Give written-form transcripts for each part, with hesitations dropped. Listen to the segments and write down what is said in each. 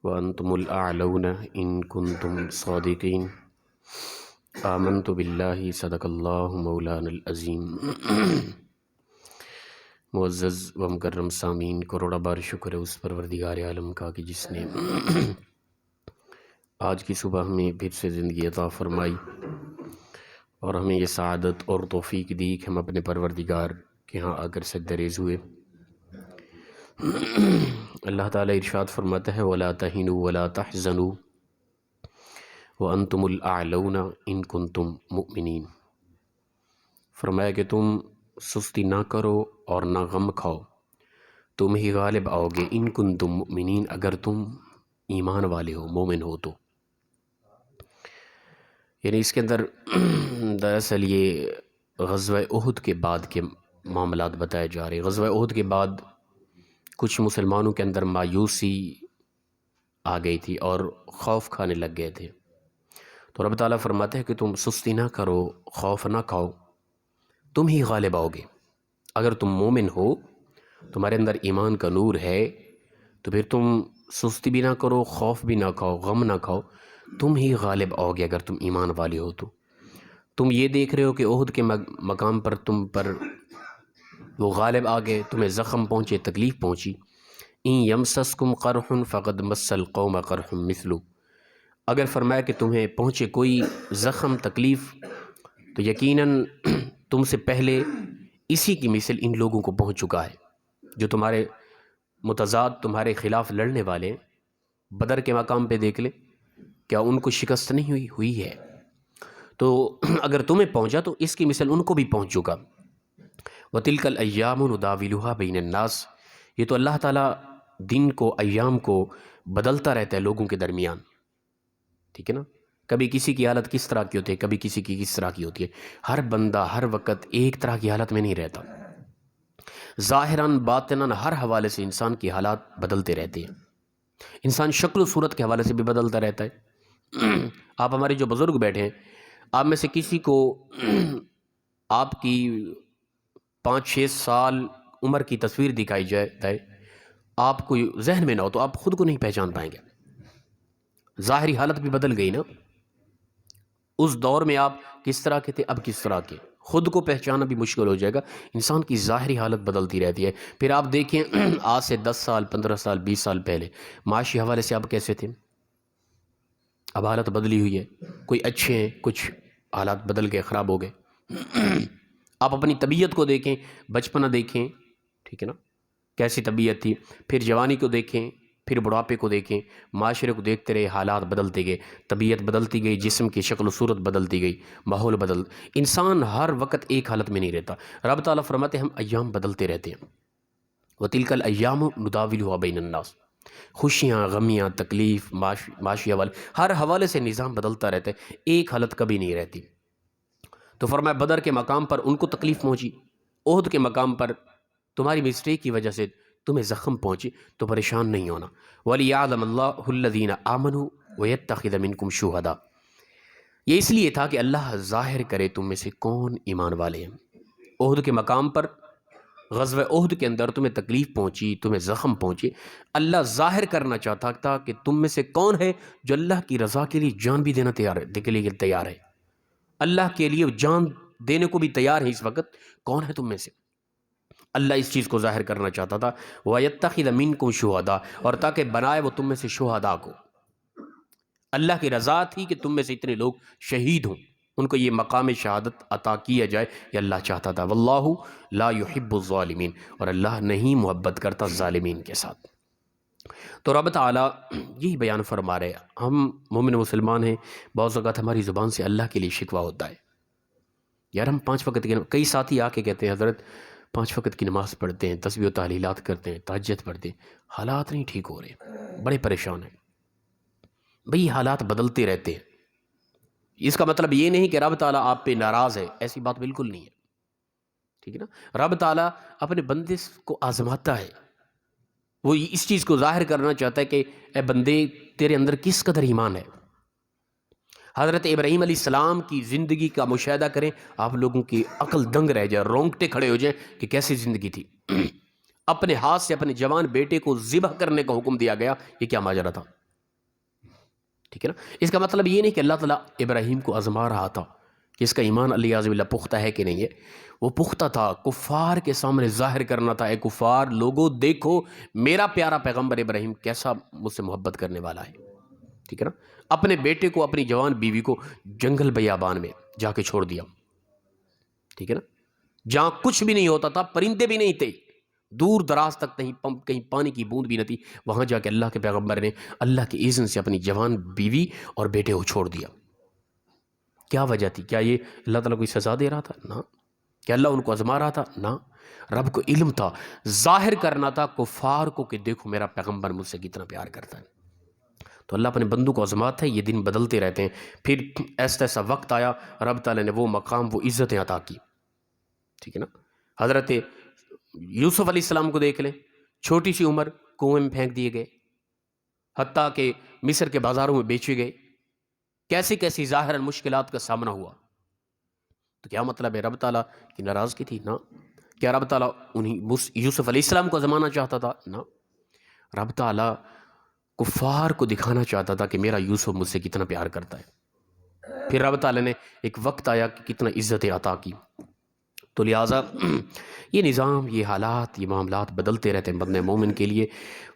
وأنتم الأعلون إن كنتم صادقين آمنت باللہ صدق اللہ مولانا العظیم۔ معزز و مکرم سامعین، کروڑا بار شکر ہے اس پروردگار عالم کا کہ جس نے آج کی صبح ہمیں پھر سے زندگی عطا فرمائی اور ہمیں یہ سعادت اور توفیق دی کہ ہم اپنے پروردگار کے ہاں آ کر سجدہ ریز ہوئے۔ اللہ تعالیٰ ارشاد فرماتا ہے وَلَا تَهِنُوا وَلَا تَحْزَنُوا وَأَنْتُمُ الْأَعْلَوْنَ إِن كُنتُم مُؤْمِنِينَ۔ فرمایا کہ تم سستی نہ کرو اور نہ غم کھاؤ، تم ہی غالب آؤ گے ان کنتم مؤمنین، اگر تم ایمان والے ہو، مومن ہو تو۔ یعنی اس کے اندر دراصل یہ غزوہ احد کے بعد کے معاملات بتائے جا رہے ہیں۔ غزوہ احد کے بعد کچھ مسلمانوں کے اندر مایوسی آ گئی تھی اور خوف کھانے لگ گئے تھے، تو رب تعالیٰ فرماتے ہیں کہ تم سستی نہ کرو، خوف نہ کھاؤ، تم ہی غالب آؤ گے۔ اگر تم مومن ہو، تمہارے اندر ایمان کا نور ہے، تو پھر تم سستی بھی نہ کرو، خوف بھی نہ کھاؤ، غم نہ کھاؤ، تم ہی غالب آؤ گے اگر تم ایمان والے ہو تو۔ تم یہ دیکھ رہے ہو کہ احد کے مقام پر تم پر وہ غالب آ گئے، تمہیں زخم پہنچے، تکلیف پہنچی۔ ان یمسسکم قرح فقد مس القوم قرح مثلہ، اگر فرمایا کہ تمہیں پہنچے کوئی زخم، تکلیف، تو یقیناً تم سے پہلے اسی کی مثل ان لوگوں کو پہنچ چکا ہے جو تمہارے متضاد، تمہارے خلاف لڑنے والے ہیں۔ بدر کے مقام پہ دیکھ لے، کیا ان کو شکست نہیں ہوئی ہے؟ تو اگر تمہیں پہنچا تو اس کی مثل ان کو بھی پہنچ چکا۔ وَتِلْكَ الْأَيَّامُ نُدَاوِلُهَا بَيْنَ النَّاسِ، یہ تو اللہ تعالیٰ دن کو، ایام کو بدلتا رہتا ہے لوگوں کے درمیان، ٹھیک ہے نا؟ کبھی کسی کی حالت کس طرح کی ہوتی ہے، کبھی کسی کی کس طرح کی ہوتی ہے۔ ہر بندہ ہر وقت ایک طرح کی حالت میں نہیں رہتا، ظاہراً باطناً ہر حوالے سے انسان کی حالات بدلتے رہتے ہیں۔ انسان شکل و صورت کے حوالے سے بھی بدلتا رہتا ہے۔ آپ ہمارے جو بزرگ بیٹھے ہیں، آپ میں سے کسی کو آپ کی 5-6 سال عمر کی تصویر دکھائی جائے، آپ کو ذہن میں نہ ہو تو آپ خود کو نہیں پہچان پائیں گے۔ ظاہری حالت بھی بدل گئی نا، اس دور میں آپ کس طرح کے تھے، اب کس طرح کے، خود کو پہچانا بھی مشکل ہو جائے گا۔ انسان کی ظاہری حالت بدلتی رہتی ہے۔ پھر آپ دیکھیں آج سے 10 سال، 15 سال، 20 سال پہلے معاشی حوالے سے آپ کیسے تھے، اب حالت بدلی ہوئی ہے۔ کوئی اچھے ہیں، کچھ حالات بدل گئے، خراب ہو گئے۔ آپ اپنی طبیعت کو دیکھیں، بچپنا دیکھیں، ٹھیک ہے نا، کیسی طبیعت تھی، پھر جوانی کو دیکھیں، پھر بڑھاپے کو دیکھیں، معاشرے کو دیکھتے رہے، حالات بدلتے گئے، طبیعت بدلتی گئی، جسم کی شکل و صورت بدلتی گئی، ماحول انسان ہر وقت ایک حالت میں نہیں رہتا۔ رب تعالیٰ فرماتے ہیں ہم ایام بدلتے رہتے ہیں۔ وَتِلْكَ الْأَيَّامُ نُدَاوِلُهَا بَيْنَ النَّاسِ، خوشیاں، غمیاں، تکلیف، معاشی حوالے، ہر حوالے سے نظام بدلتا رہتا ہے، ایک حالت کبھی نہیں رہتی۔ تو فرمایا بدر کے مقام پر ان کو تکلیف پہنچی، احد کے مقام پر تمہاری مسٹیک کی وجہ سے تمہیں زخم پہنچی، تو پریشان نہیں ہونا۔ وَلِيَعْلَمَ اللَّهُ الَّذِينَ آمَنُوا وَيَتَّخِذَ مِنكُمْ شُهَدَاءَ، یہ اس لیے تھا کہ اللہ ظاہر کرے تم میں سے کون ایمان والے ہیں۔ احد کے مقام پر، غزوہ احد کے اندر تمہیں تکلیف پہنچی، تمہیں زخم پہنچی، اللہ ظاہر کرنا چاہتا تھا کہ تم میں سے کون ہے جو اللہ کی رضا کے لیے جان بھی دینا تیار ہے، اللہ کے لیے جان دینے کو بھی تیار ہے۔ اس وقت کون ہے تم میں سے؟ اللہ اس چیز کو ظاہر کرنا چاہتا تھا۔ وَيَتَّخِذَ مِنكُمْ شُهَدَاءَ، اور تاکہ بنائے وہ تم میں سے شہداء کو۔ اللہ کی رضا تھی کہ تم میں سے اتنے لوگ شہید ہوں، ان کو یہ مقام شہادت عطا کیا جائے، یہ اللہ چاہتا تھا۔ وَاللَّهُ لَا يُحِبُّ الظَّالِمِينَ، اور اللہ نہیں محبت کرتا ظالمین کے ساتھ۔ تو رب تعالیٰ یہی بیان فرما رہے ہیں، ہم مومن مسلمان ہیں، بعض اوقات ہماری زبان سے اللہ کے لیے شکوہ ہوتا ہے، یار ہم 5 وقت کی، کئی ساتھی آ کے کہتے ہیں حضرت 5 وقت کی نماز پڑھتے ہیں، تسبیح و تحلیلات کرتے ہیں، تہجد پڑھتے ہیں، حالات نہیں ٹھیک ہو رہے، بڑے پریشان ہیں۔ بھئی حالات بدلتے رہتے ہیں، اس کا مطلب یہ نہیں کہ رب تعالیٰ آپ پہ ناراض ہے، ایسی بات بالکل نہیں ہے، ٹھیک ہے نا۔ رب تعالیٰ اپنے بندے کو آزماتا ہے، وہ اس چیز کو ظاہر کرنا چاہتا ہے کہ اے بندے تیرے اندر کس قدر ایمان ہے۔ حضرت ابراہیم علیہ السلام کی زندگی کا مشاہدہ کریں، آپ لوگوں کی عقل دنگ رہ جائے، رونگٹے کھڑے ہو جائیں کہ کیسی زندگی تھی۔ اپنے ہاتھ سے اپنے جوان بیٹے کو ذبح کرنے کا حکم دیا گیا، یہ کیا ماجرا تھا؟ ٹھیک ہے نا. اس کا مطلب یہ نہیں کہ اللہ تعالیٰ ابراہیم کو آزما رہا تھا کہ اس کا ایمان علیہ باللہ پختہ ہے کہ نہیں ہے. وہ پختہ تھا، کفار کے سامنے ظاہر کرنا تھا، اے کفار لوگوں دیکھو میرا پیارا پیغمبر ابراہیم کیسا مجھ سے محبت کرنے والا ہے. ٹھیک ہے نا. اپنے بیٹے کو، اپنی جوان بیوی کو جنگل بیابان میں جا کے چھوڑ دیا. ٹھیک ہے نا. جہاں کچھ بھی نہیں ہوتا تھا، پرندے بھی نہیں تھے، دور دراز تک کہیں پانی کی بوند بھی نہ تھی، وہاں جا کے اللہ کے پیغمبر نے اللہ کے اذن سے اپنی جوان بیوی اور بیٹے کو چھوڑ دیا. کیا وجہ تھی؟ کیا یہ اللہ تعالیٰ کوئی سزا دے رہا تھا؟ نہ. کیا اللہ ان کو آزما رہا تھا؟ نہ. رب کو علم تھا، ظاہر کرنا تھا کفار کو کہ دیکھو میرا پیغمبر مجھ سے کتنا پیار کرتا ہے. تو اللہ اپنے بندوں کو آزماتا ہے. یہ دن بدلتے رہتے ہیں. پھر ایسا ایسا وقت آیا، رب تعالیٰ نے وہ مقام، وہ عزتیں عطا کی. ٹھیک ہے نا. حضرت یوسف علیہ السلام کو دیکھ لیں، چھوٹی سی عمر، کنویں میں پھینک دیے گئے، حتیٰ کہ مصر کے بازاروں میں بیچے گئے. کیسی کیسی ظاہر مشکلات کا سامنا ہوا. تو کیا مطلب ہے رب تعالیٰ کی ناراضگی تھی؟ نہ. کیا رب تعالیٰ یوسف علیہ السلام کو آزمانا چاہتا تھا؟ نہ. رب تعالیٰ کفار کو دکھانا چاہتا تھا کہ میرا یوسف مجھ سے کتنا پیار کرتا ہے. پھر رب تعالیٰ نے ایک وقت آیا کہ کتنا عزت عطا کی. تو لہٰذا یہ نظام، یہ حالات، یہ معاملات بدلتے رہتے ہیں بندے مومن کے لیے.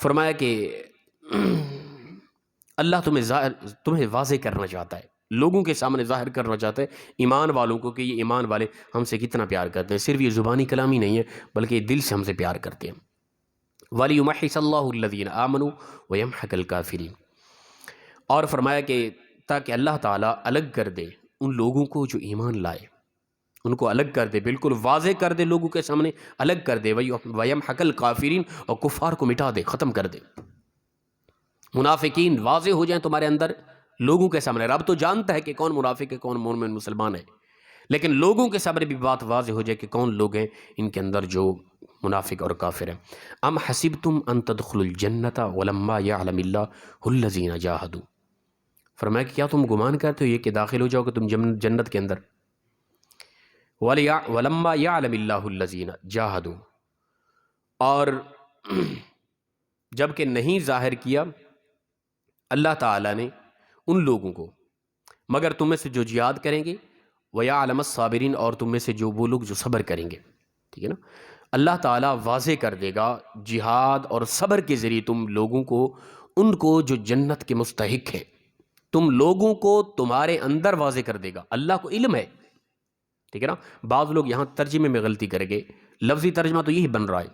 فرمایا کہ اللہ تمہیں واضح کرنا چاہتا ہے، لوگوں کے سامنے ظاہر کرنا چاہتا ہے ایمان والوں کو کہ یہ ایمان والے ہم سے کتنا پیار کرتے ہیں. صرف یہ زبانی کلامی نہیں ہے بلکہ دل سے ہم سے پیار کرتے ہیں. وَلِيُمَحِّصَ اللَّهُ الَّذِينَ آمَنُوا وَيَمْحَقَ الْكَافِرِينَ. اور فرمایا کہ تاکہ اللہ تعالیٰ الگ کر دے ان لوگوں کو جو ایمان لائے، ان کو الگ کر دے، بالکل واضح کر دے، لوگوں کے سامنے الگ کر دے. وَيَمْحَقَ الْكَافِرِينَ، اور کفار کو مٹا دے، ختم کر دے. منافقین واضح ہو جائیں تمہارے اندر لوگوں کے سامنے. رب تو جانتا ہے کہ کون منافق ہے، کون مومن مسلمان ہے، لیکن لوگوں کے سامنے بھی بات واضح ہو جائے کہ کون لوگ ہیں ان کے اندر جو منافق اور کافر ہیں. ام حسبتم ان تدخلوا الجنۃ ولما يعلم اللہ الذین جاہدوا. فرمایا کہ کیا تم گمان کرتے ہو یہ کہ داخل ہو جاؤ کہ تم جنت کے اندر؟ ولما يعلم اللہ الذین جاہدوا، اور جب کہ نہیں ظاہر کیا اللہ تعالیٰ نے ان لوگوں کو مگر تم میں سے جو جہاد کریں گے، وَيَعْلَمَ الصَّابِرِينَ، اور تم میں سے جو وہ لوگ جو صبر کریں گے. ٹھیک ہے نا. اللہ تعالیٰ واضح کر دے گا جہاد اور صبر کے ذریعے تم لوگوں کو، ان کو جو جنت کے مستحق ہیں، تم لوگوں کو تمہارے اندر واضح کر دے گا. اللہ کو علم ہے. ٹھیک ہے نا. بعض لوگ یہاں ترجمے میں غلطی کریں گے. لفظی ترجمہ تو یہی بن رہا ہے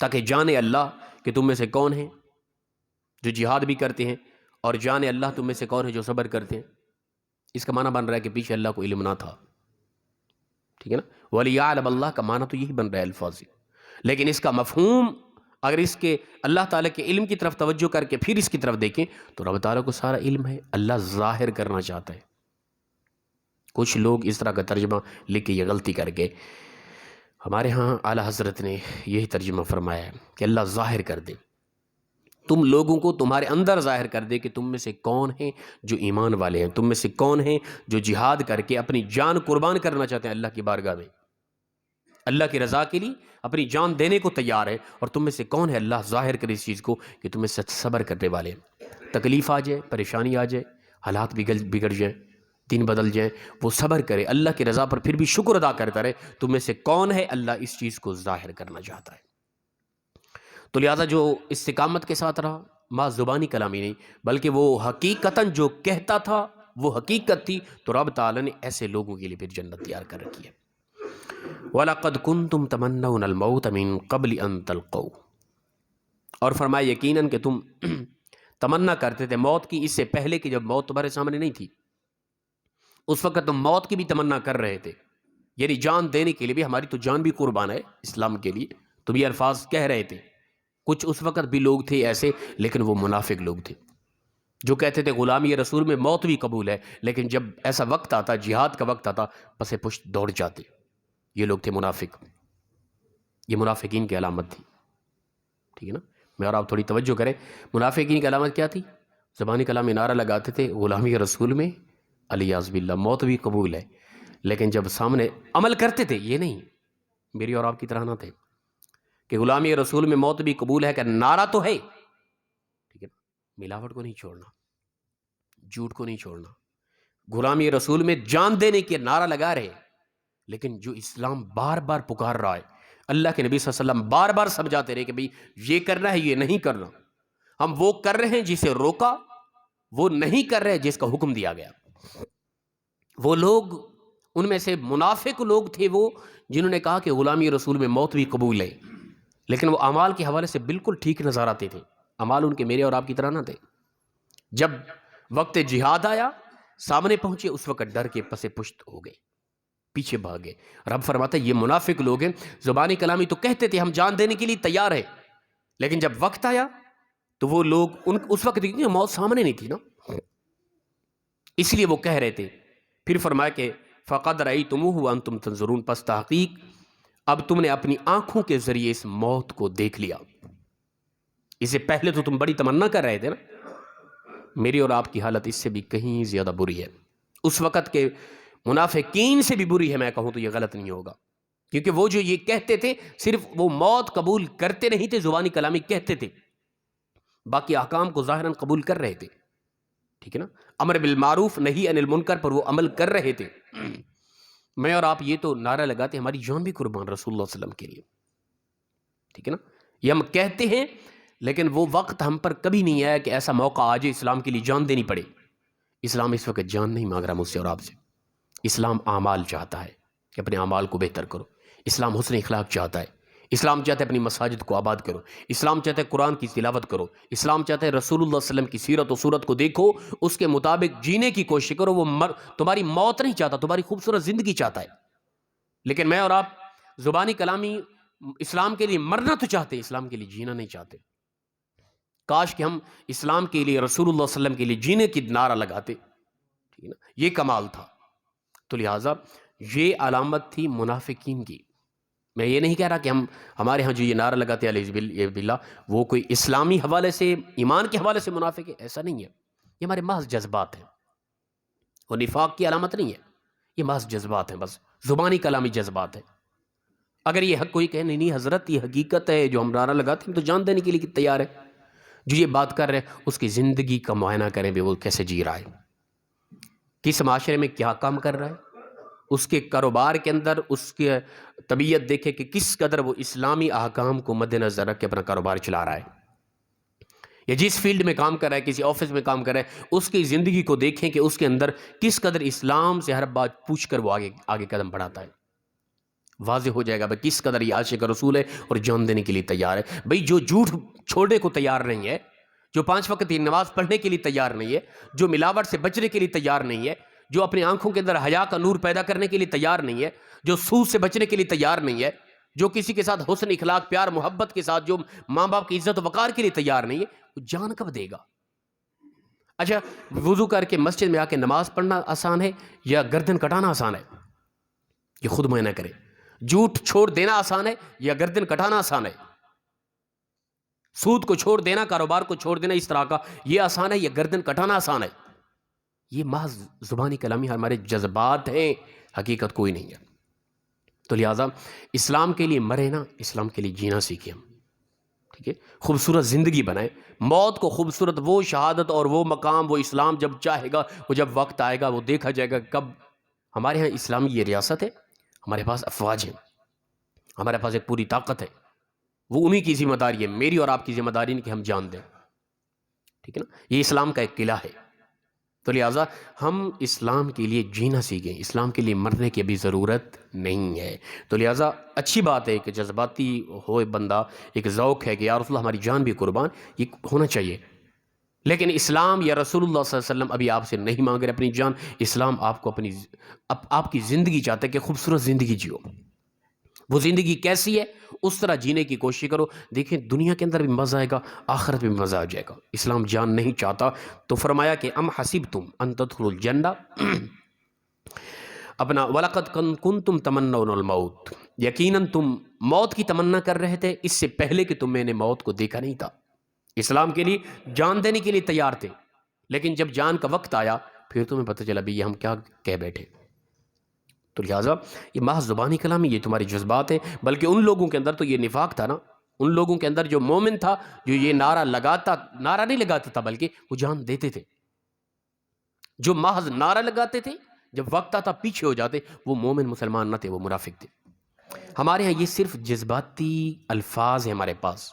تاکہ جانے اللہ کہ تم میں سے کون ہیں جو جہاد بھی کرتے ہیں، اور جانے اللہ تم میں سے کون ہے جو صبر کرتے ہیں. اس کا معنی بن رہا ہے کہ پیچھے اللہ کو علم نہ تھا. ٹھیک ہے نا. وَلِيَعْلَمَ اللہ کا معنی تو یہی بن رہا ہے الفاظ سے، لیکن اس کا مفہوم اگر اس کے اللہ تعالیٰ کے علم کی طرف توجہ کر کے پھر اس کی طرف دیکھیں تو رب تعالیٰ کو سارا علم ہے. اللہ ظاہر کرنا چاہتا ہے. کچھ لوگ اس طرح کا ترجمہ لکھ کے یہ غلطی کر کے، ہمارے ہاں اعلیٰ حضرت نے یہی ترجمہ فرمایا ہے کہ اللہ ظاہر کر دے، تم لوگوں کو تمہارے اندر ظاہر کر دے کہ تم میں سے کون ہیں جو ایمان والے ہیں، تم میں سے کون ہیں جو جہاد کر کے اپنی جان قربان کرنا چاہتے ہیں اللہ کی بارگاہ میں، اللہ کی رضا کے لیے اپنی جان دینے کو تیار ہے. اور تم میں سے کون ہے، اللہ ظاہر کرے اس چیز کو کہ تم میں سے صبر کرنے والے ہیں. تکلیف آ جائے، پریشانی آ جائے، حالات بگڑ جائیں، دن بدل جائیں، وہ صبر کرے، اللہ کی رضا پر پھر بھی شکر ادا کرتا رہے. تم میں سے کون ہے، اللہ اس چیز کو ظاہر کرنا چاہتا ہے. تو لہٰذا جو استقامت کے ساتھ رہا، ماں زبانی کلامی نہیں بلکہ وہ حقیقتاً جو کہتا تھا وہ حقیقت تھی، تو رب تعالیٰ نے ایسے لوگوں کے لیے پھر جنت تیار کر رکھی ہے. وَلَقَدْ كُنْتُمْ تَمَنَّوْنَ الْمَوْتَ مِن قَبْلِ أَن تَلْقَوْهُ، اور فرمایا یقیناً کہ تم تمنا کرتے تھے موت کی اس سے پہلے کہ جب موت تمہارے سامنے نہیں تھی، اس وقت تم موت کی بھی تمنا کر رہے تھے، یعنی جان دینے کے لیے بھی. ہماری تو جان بھی قربان ہے اسلام کے لیے. تم یہ الفاظ کہہ رہے تھے. کچھ اس وقت بھی لوگ تھے ایسے، لیکن وہ منافق لوگ تھے جو کہتے تھے غلامی رسول میں موت بھی قبول ہے، لیکن جب ایسا وقت آتا، جہاد کا وقت آتا، پسے پشت دوڑ جاتے. یہ لوگ تھے منافق. یہ منافقین کی علامت تھی. ٹھیک ہے نا. میں اور آپ تھوڑی توجہ کریں. منافقین کی علامت کیا تھی؟ زبانی کلام میں نعرہ لگاتے تھے غلامی رسول میں الیاذ باللہ موت بھی قبول ہے، لیکن جب سامنے عمل کرتے تھے یہ نہیں. میری اور آپ کی طرح نہ تھے کہ غلامی رسول میں موت بھی قبول ہے کہ نعرہ تو ہے، ٹھیک ہے نا، ملاوٹ کو نہیں چھوڑنا. جھوٹ کو نہیں چھوڑنا. غلامی رسول میں جان دینے کے نعرہ لگا رہے, لیکن جو اسلام بار بار پکار رہا ہے, اللہ کے نبی صلی اللہ علیہ وسلم بار بار سمجھاتے رہے کہ بھئی یہ کرنا ہے, یہ نہیں کرنا. ہم وہ کر رہے ہیں جسے روکا, وہ نہیں کر رہے جس کا حکم دیا گیا. وہ لوگ, ان میں سے منافق لوگ تھے وہ, جنہوں نے کہا کہ غلامی رسول میں موت بھی قبول ہے, لیکن وہ اعمال کے حوالے سے بالکل ٹھیک نظر آتے تھے. اعمال ان کے میرے اور آپ کی طرح نہ تھے. جب وقت جہاد آیا, سامنے پہنچے, اس وقت ڈر کے پس پشت ہو گئے, پیچھے بھاگ گئے. رب فرماتا ہے یہ منافق لوگ ہیں, زبانی کلامی تو کہتے تھے ہم جان دینے کے لیے تیار ہیں, لیکن جب وقت آیا تو وہ لوگ اس وقت موت سامنے نہیں تھی نا, اس لیے وہ کہہ رہے تھے. پھر فرمایا کہ فقد رأیتموہ وانتم تنظرون, پس تحقیق اب تم نے اپنی آنکھوں کے ذریعے اس موت کو دیکھ لیا. اسے پہلے تو تم بڑی تمنا کر رہے تھے نا. میری اور آپ کی حالت اس سے بھی کہیں زیادہ بری ہے, اس وقت کے منافقین سے بھی بری ہے. میں کہوں تو یہ غلط نہیں ہوگا, کیونکہ وہ جو یہ کہتے تھے صرف وہ موت قبول کرتے نہیں تھے, زبانی کلامی کہتے تھے, باقی احکام کو ظاہراً قبول کر رہے تھے. ٹھیک ہے نا, امر بالمعروف نہی عن المنکر پر وہ عمل کر رہے تھے. میں اور آپ یہ تو نعرہ لگاتے ہماری جان بھی قربان رسول اللہ صلی اللہ علیہ وسلم کے لیے. ٹھیک ہے نا, یہ ہم کہتے ہیں, لیکن وہ وقت ہم پر کبھی نہیں آیا کہ ایسا موقع آ جائے اسلام کے لیے جان دینی پڑے. اسلام اس وقت جان نہیں مانگ رہا مجھ سے اور آپ سے. اسلام اعمال چاہتا ہے کہ اپنے اعمال کو بہتر کرو. اسلام حسن اخلاق چاہتا ہے. اسلام چاہتا ہے اپنی مساجد کو آباد کرو. اسلام چاہتا ہے قرآن کی تلاوت کرو. اسلام چاہتا ہے رسول اللہ صلی اللہ علیہ وسلم کی سیرت و صورت کو دیکھو, اس کے مطابق جینے کی کوشش کرو. وہ تمہاری موت نہیں چاہتا, تمہاری خوبصورت زندگی چاہتا ہے. لیکن میں اور آپ زبانی کلامی اسلام کے لیے مرنا تو چاہتے, اسلام کے لیے جینا نہیں چاہتے. کاش کہ ہم اسلام کے لیے, رسول اللہ صلی اللہ علیہ وسلم کے لیے جینے کی نعرہ لگاتے. ٹھیک ہے نا, یہ کمال تھا. تو لہٰذا یہ علامت تھی منافقین کی. میں یہ نہیں کہہ رہا کہ ہمارے ہاں جو یہ نعرہ لگاتے ہیں علیہ باللہ وہ کوئی اسلامی حوالے سے, ایمان کے حوالے سے منافق ہے, ایسا نہیں ہے. یہ ہمارے محض جذبات ہیں, وہ نفاق کی علامت نہیں ہے. یہ محض جذبات ہیں, بس زبانی کلامی جذبات ہیں. اگر یہ حق کوئی کہے نہیں حضرت یہ حقیقت ہے, جو ہم نعرہ لگاتے ہیں تو جان دینے کے لیے تیار ہے, جو یہ بات کر رہے ہیں اس کی زندگی کا معائنہ کریں بھی, وہ کیسے جی رہا ہے, کس معاشرے میں کیا کام کر رہا ہے, اس کے کاروبار کے اندر اس کی طبیعت دیکھے کہ کس قدر وہ اسلامی احکام کو مد نظر رکھ کے اپنا کاروبار چلا رہا ہے, یا جس فیلڈ میں کام کر رہا ہے, کسی آفس میں کام کر رہا ہے, اس کی زندگی کو دیکھیں کہ اس کے اندر کس قدر اسلام سے ہر بات پوچھ کر وہ آگے قدم بڑھاتا ہے. واضح ہو جائے گا بھائی کس قدر یہ عاشق رسول ہے اور جان دینے کے لیے تیار ہے. بھائی جو جھوٹ چھوڑنے کو تیار نہیں ہے, جو 5 وقت کی نماز پڑھنے کے لیے تیار نہیں ہے, جو ملاوٹ سے بچنے کے لیے تیار نہیں ہے, جو اپنی آنکھوں کے اندر حیا کا نور پیدا کرنے کے لیے تیار نہیں ہے, جو سود سے بچنے کے لیے تیار نہیں ہے, جو کسی کے ساتھ حسن اخلاق پیار محبت کے ساتھ جو ماں باپ کی عزت و وقار کے لیے تیار نہیں ہے, وہ جان کب دے گا؟ اچھا وضو کر کے مسجد میں آ کے نماز پڑھنا آسان ہے یا گردن کٹانا آسان ہے؟ یہ خود معائنہ کرے. جھوٹ چھوڑ دینا آسان ہے یا گردن کٹانا آسان ہے؟ سود کو چھوڑ دینا, کاروبار کو چھوڑ دینا اس طرح کا, یہ آسان ہے یا گردن کٹانا آسان ہے؟ یہ محض زبانی کلامی ہمارے جذبات ہیں, حقیقت کوئی نہیں ہے. تو لہٰذا اسلام کے لیے مرے نا, اسلام کے لیے جینا سیکھیں ہم. ٹھیک ہے, خوبصورت زندگی بنائیں, موت کو خوبصورت, وہ شہادت اور وہ مقام, وہ اسلام جب چاہے گا, وہ جب وقت آئے گا, وہ دیکھا جائے گا. کب ہمارے ہاں اسلامی یہ ریاست ہے, ہمارے پاس افواج ہیں, ہمارے پاس ایک پوری طاقت ہے, وہ انہی کی ذمہ داری ہے, میری اور آپ کی ذمہ داری نہیں کہ ہم جان دیں. ٹھیک ہے نا, یہ اسلام کا ایک قلعہ ہے. تو لہٰذا ہم اسلام کے لیے جینا سیکھیں, اسلام کے لیے مرنے کی ابھی ضرورت نہیں ہے. تو لہٰذا اچھی بات ہے کہ جذباتی ہوئے بندہ, ایک ذوق ہے کہ یا رسول اللہ ہماری جان بھی قربان, یہ ہونا چاہیے. لیکن اسلام یا رسول اللہ صلی اللہ علیہ وسلم ابھی آپ سے نہیں مانگ رہے اپنی جان. اسلام آپ کو آپ کی زندگی چاہتا ہے کہ خوبصورت زندگی جیو. وہ زندگی کیسی ہے اس طرح جینے کی کوشش کرو. دیکھیں دنیا کے اندر بھی مزہ آئے گا, آخرت میں بھی مزہ آ جائے گا. اسلام جان نہیں چاہتا. تو فرمایا کہ ام حسبتم ان تدخلوا الجنہ, اپنا وَلَقَدْ كُنْتُمْ تَمَنَّوْنَ الْمَوْتِ, یقیناً تم موت کی تمنا کر رہے تھے اس سے پہلے کہ تم میں نے موت کو دیکھا نہیں تھا. اسلام کے لیے جان دینے کے لیے تیار تھے, لیکن جب جان کا وقت آیا پھر تمہیں پتہ چلا بھی یہ ہم کیا کہہ بیٹھے. تو لہٰذا یہ محض زبانی کلامی, یہ تمہاری جذبات ہیں. بلکہ ان لوگوں کے اندر تو یہ نفاق تھا نا, ان لوگوں کے اندر جو مومن تھا, جو یہ نعرہ نہیں لگاتا تھا بلکہ وہ جان دیتے تھے. جو محض نعرہ لگاتے تھے، جب وقت آتا پیچھے ہو جاتے، وہ مومن مسلمان نہ تھے، وہ منافق تھے۔ ہمارے ہاں یہ صرف جذباتی الفاظ ہیں ہمارے پاس،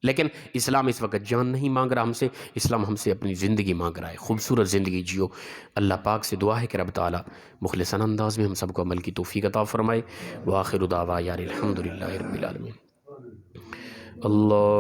لیکن اسلام اس وقت جان نہیں مانگ رہا ہم سے، اسلام ہم سے اپنی زندگی مانگ رہا ہے۔ خوبصورت زندگی جیو۔ اللہ پاک سے دعا ہے کہ رب تعالیٰ مخلصانہ انداز میں ہم سب کو عمل کی توفیق عطا فرمائے۔ وآخر دعوانا الحمدللہ رب العالمین۔ اللہ